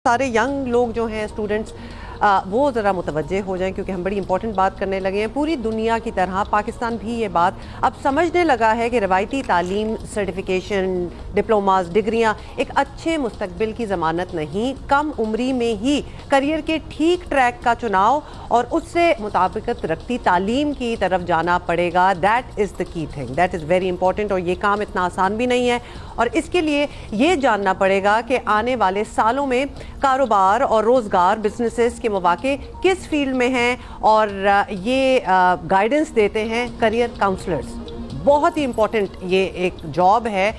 سارے ینگ لوگ جو ہیں اسٹوڈنٹس وہ ذرا متوجہ ہو جائیں کیونکہ ہم بڑی امپورٹنٹ بات کرنے لگے ہیں. پوری دنیا کی طرح پاکستان بھی یہ بات اب سمجھنے لگا ہے کہ روایتی تعلیم، سرٹیفیکیشن، ڈپلوماز، ڈگریاں ایک اچھے مستقبل کی ضمانت نہیں. کم عمری میں ہی کریئر کے ٹھیک ٹریک کا چناؤ اور اس سے مطابقت رکھتی تعلیم کی طرف جانا پڑے گا. دیٹ از دا کی thing, that is very important. اور یہ کام اتنا آسان بھی نہیں ہے اور اس کے لیے یہ جاننا پڑے گا کہ آنے والے سالوں میں کاروبار اور روزگار، بزنسز کے مواقع کس فیلڈ میں ہیں. اور یہ گائیڈنس دیتے ہیں کریئر کاؤنسلرز. بہت ہی امپورٹنٹ یہ ایک جاب ہے.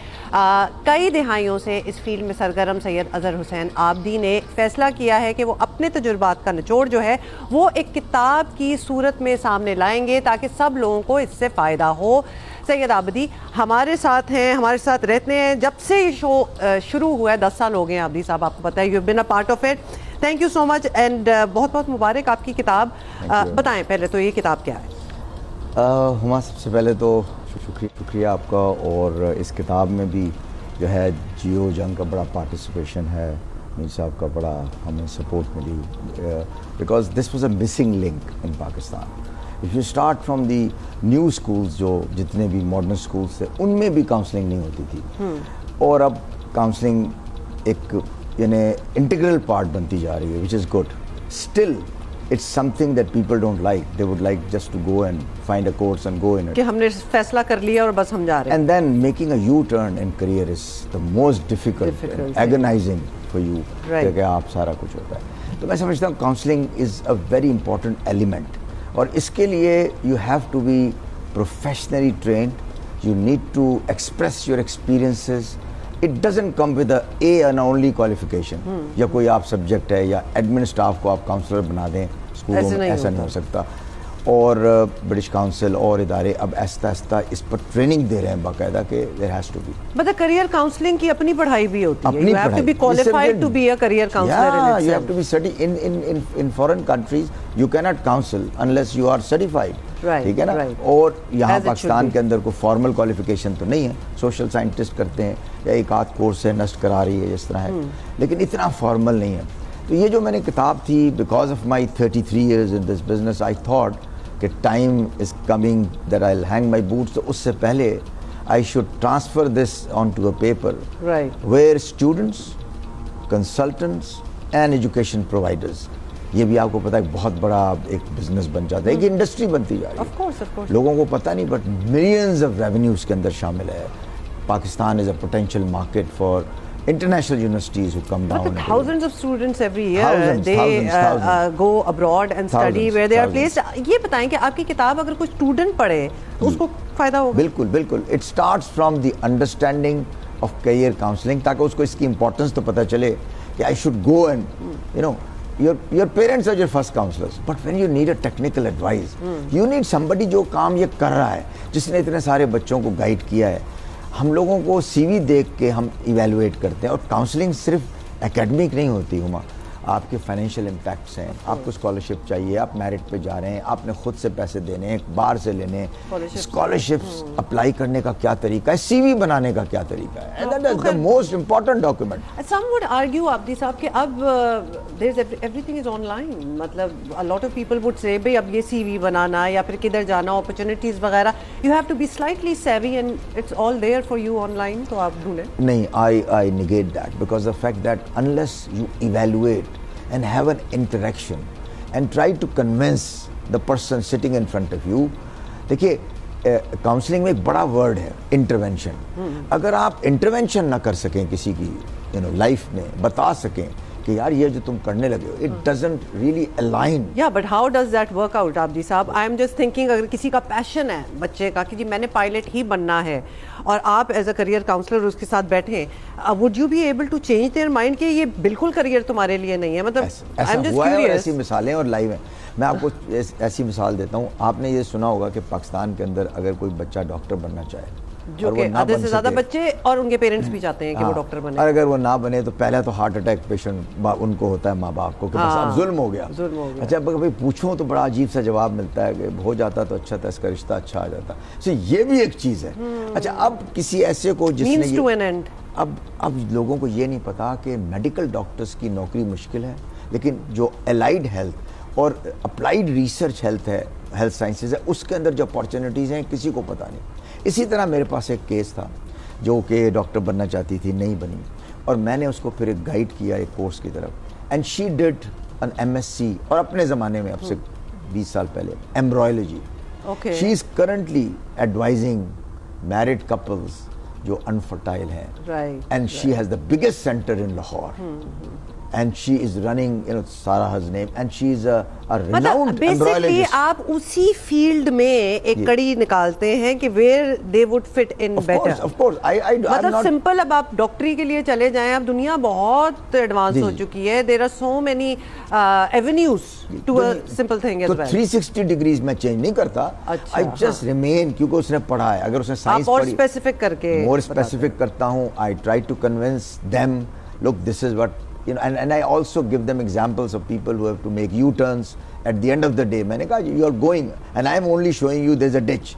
کئی دہائیوں سے اس فیلڈ میں سرگرم سید اظہر حسین آبدی نے فیصلہ کیا ہے کہ وہ اپنے تجربات کا نچوڑ جو ہے وہ ایک کتاب کی صورت میں سامنے لائیں گے تاکہ سب لوگوں کو اس سے فائدہ ہو. سید آبدی ہمارے ساتھ ہیں، ہمارے ساتھ رہتے ہیں جب سے یہ شو شروع ہوا ہے. 10 سال ہو گئے ہیں آبدی صاحب، آپ کو پتہ ہے، you been a part of it. Thank you so much and بہت بہت مبارک آپ کی کتاب. بتائیں پہلے تو یہ کتاب کیا ہے؟ ہما سب سے پہلے تو شکریہ آپ کا. اور اس کتاب میں بھی جو ہے جیو جنگ کا بڑا پارٹیسپیشن ہے، میر صاحب کا بڑا ہمیں سپورٹ ملی because this was a missing link in Pakistan. If you start from the new schools, جو جتنے بھی ماڈرن اسکولس تھے ان میں بھی کاؤنسلنگ نہیں ہوتی تھی اور اب کاؤنسلنگ ایک یعنی انٹیگرل پارٹ بنتی جا رہی ہے which is good. Still it's something that people don't like. They would like just to go and find a course and go in it. کہ ہم نے فیصلہ کر لیا اور بس ہم جا رہے ہیں. And then making a U-turn in career is the most difficult and agonizing for you. کہ آپ سارا کچھ ہوتا ہے. تو میں سمجھتا ہوں counseling is a very important element. اور اس کے لیے you have to be professionally trained. You need to express your experiences. It doesn't come with a and only qualification. یا کوئی آپ سبجیکٹ ہے یا ایڈمن اسٹاف کو آپ کاؤنسلر بنا دیں اسکولوں میں، ایسا نہیں ہو سکتا. اور برٹش کاؤنسل اور ادارے اب آہستہ آہستہ اس پر ٹریننگ دے رہے ہیں باقاعدہ کہ there has to be. مطلب کریئر کاؤنسلنگ کی اپنی پڑھائی بھی ہوتی ہے. You have to be qualified to be a career counselor in itself. You have to be studied in foreign countries. You cannot counsel unless you are certified. ٹھیک ہے نا. اور یہاں پاکستان کے اندر کوئی فارمل کوالیفیکیشن تو نہیں ہے. سوشل سائنٹسٹ کرتے ہیں یا ایک آدھ کورس ہے نسٹ کرا رہی ہے جس طرح ہے، لیکن اتنا فارمل نہیں ہے. تو یہ جو میں نے کتاب تھی because of my 33 years in this business I thought کہ time is coming that I will hang my boots. تو اس سے پہلے I should transfer this on to a paper where students, consultants and education providers, یہ بھی آپ کو پتہ ہے بہت بڑا ایک بزنس بن جاتا ہے، ایک انڈسٹری بنتی جا رہی ہے. لوگوں کو پتہ نہیں بٹ ملینز آف ریونیو اس کے اندر شامل ہے. Pakistan is a potential market for international universities who come down. Thousands of students every year they go abroad and study where they are placed. یہ بتائیں کہ آپ کی کتاب اگر کوئی اسٹوڈنٹ پڑھے تو اس کو فائدہ ہوگا؟ بالکل بالکل. It starts from the understanding of career counseling تاکہ اس کو اس کی امپورٹنس تو پتہ چلے کہ I should go and you know your parents are your first counselors but when you need a technical advice you need somebody جو کام یہ کر رہا ہے، جس نے اتنے سارے بچوں کو گائیڈ کیا ہے. ہم لوگوں کو سی وی دیکھ کے ہم ایویلویٹ کرتے ہیں. اور کاؤنسلنگ صرف اکیڈمک نہیں ہوتی ہما، آپ کے فائنینشیل امپیکٹس ہیں. آپ کو اسکالرشپ چاہیے، آپ میرٹ پہ جا رہے ہیں، آپ نے خود سے پیسے دینے ہیں، باہر سے لینے ہیں. اسکالرشپس اپلائی کرنے کا کیا طریقہ ہے، سی وی بنانے کا کیا طریقہ ہے. And that is the most important document. Some would argue آبدی صاحب کہ اب everything is online. مطلب a lot of people would say بھئی اب یہ سی وی بنانا یا پھر کدھر جانا، opportunities وغیرہ، you have to be slightly savvy and it's all there for you online. تو آپ ڈھونڈیں. نہیں, I negate that because the fact that unless you evaluate and have an interaction and try to convince the person sitting in front of you. دیکھیے counselling میں ایک بڑا word ہے intervention. اگر آپ انٹرونشن نہ کر سکیں کسی کی لائف میں، بتا سکیں کہ یار یہ جو تم کرنے لگے ہو اٹ ڈزنٹ ریئلی الائن. یا but how does that work out Abdi صاحب؟ آئی ایم جسٹ تھنکنگ اگر کسی کا پیشن ہے بچے کا کہ جی میں نے پائلٹ ہی بننا ہے اور آپ ایز اے کریئر کاؤنسلر اس کے ساتھ بیٹھیں، would you be able to change their mind کہ یہ بالکل کریئر تمہارے لیے نہیں ہے؟ مطلب ایسی مثالیں اور لائیو ہیں. میں آپ کو ایسی مثال دیتا ہوں. آپ نے یہ سنا ہوگا کہ پاکستان کے اندر اگر کوئی بچہ ڈاکٹر بننا چاہے، جو کہ آدھے سے زیادہ بچے اور ان کے پیرنٹس بھی چاہتے ہیں کہ وہ ڈاکٹر بنے، اور اگر وہ نہ بنے تو پہلا تو ہارٹ اٹیک پیشنٹ ان کو ہوتا ہے ماں باپ کو کہ بس اب ظلم ہو گیا. اچھا کبھی پوچھوں تو بڑا عجیب سا جواب ملتا ہے کہ ہو جاتا تو اچھا تھا، اس کا رشتہ اچھا آ جاتا. یہ بھی ایک چیز ہے. اچھا اب کسی ایسے کو جس نے اب لوگوں کو یہ نہیں پتا کہ میڈیکل ڈاکٹرز کی نوکری مشکل ہے، لیکن جو الائیڈ ہیلتھ اور اپلائیڈ ریسرچ ہیلتھ ہے، ہیلتھ سائنسز ہے، اس کے اندر جو اپارچونیٹیز ہیں کسی کو پتہ نہیں. اسی طرح میرے پاس ایک کیس تھا جو کہ ڈاکٹر بننا چاہتی تھی، نہیں بنی، اور میں نے اس کو پھر ایک گائیڈ کیا ایک کورس کی طرف، اینڈ شی ڈڈ این MSc، اور اپنے زمانے میں اب سے 20 سال پہلے embryology. She is currently advising married couples جو انفرٹائل ہیں، and she has the biggest centre in Lahore. And she is running, Sarah's name, and she is a renowned basically آپ اسی فیلڈ میں ایک کڑی نکالتے ہیں کہ where they would fit in better. Of course, مطلب سمپل، اب آپ ڈاکٹری کے لیے چلے جائیں، اب دنیا بہت ایڈوانس ہو چکی ہے. there are so many avenues to a simple thing as well. تو 360 ڈگریز میں چینج نہیں کرتا. I just remain، کیونکہ اس نے پڑھا ہے. اگر اس نے سائنس آپ اور اسپیسیفک کر کے more specific کرتا ہوں. I try to convince them, look, this is what, and I also give them examples of people who have to make U-turns at the end of the day. میں نے کہا you are going and I am only showing you there's a ditch,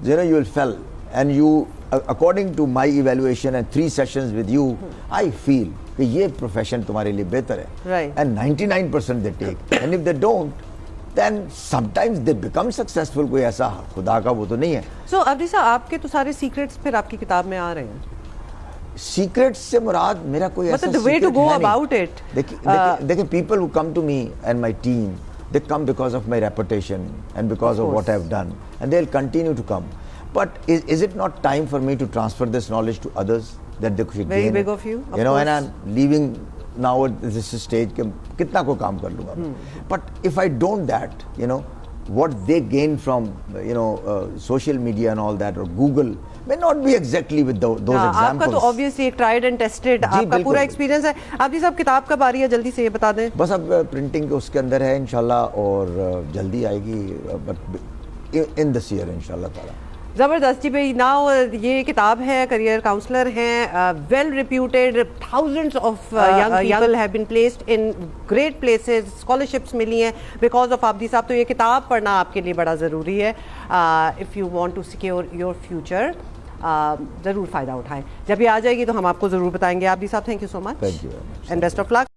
you will fall, and you, according to my evaluation and 3 sessions with you, I feel کہ یہ profession تمہارے لیے بہتر ہے. And 99% they take, and if they don't, then sometimes they become successful. کوئی ایسا خدا کا وہ تو نہیں ہے. So ابدی صاحب، آپ کے تو سارے سیکرٹس پھر آپ کی کتاب میں آ رہے ہیں. سیکرٹ سے مراد میرا کوئی ایسا the way to go about it. دیکھیں people who come to me and my team, they come because of my reputation and because of what I've done, and they'll continue to come. But is it not time for me to transfer this knowledge to others that they could gain? Very big of you. And I'm leaving now at this stage کہ کتنا کو کام کر لوں گا. But if I don't that, what they gain from social media and all that, or Google, may not be exactly with those examples. آپ کا تو obviously ایک tried and tested آپ کا پورا ایکسپیرینس ہے. آپ جی صاحب کتاب کب آ رہی ہے، جلدی سے یہ بتا دیں. بس اب پرنٹنگ اس کے اندر ہے انشاءاللہ، اور جلدی آئے گی، in this year انشاءاللہ تعالیٰ. زبردست جی بھائی. ناؤ یہ کتاب ہے، کریئر کاؤنسلر ہیں، well reputed, thousands of young people have been placed in great places, scholarships ملی ہیں because of عابدی صاحب. تو یہ کتاب پڑھنا آپ کے لیے بڑا ضروری ہے if you want to secure your future. ضرور فائدہ اٹھائیں. جب یہ آ جائے گی تو ہم آپ کو ضرور بتائیں گے. عابدی صاحب، thank you so much and best of look.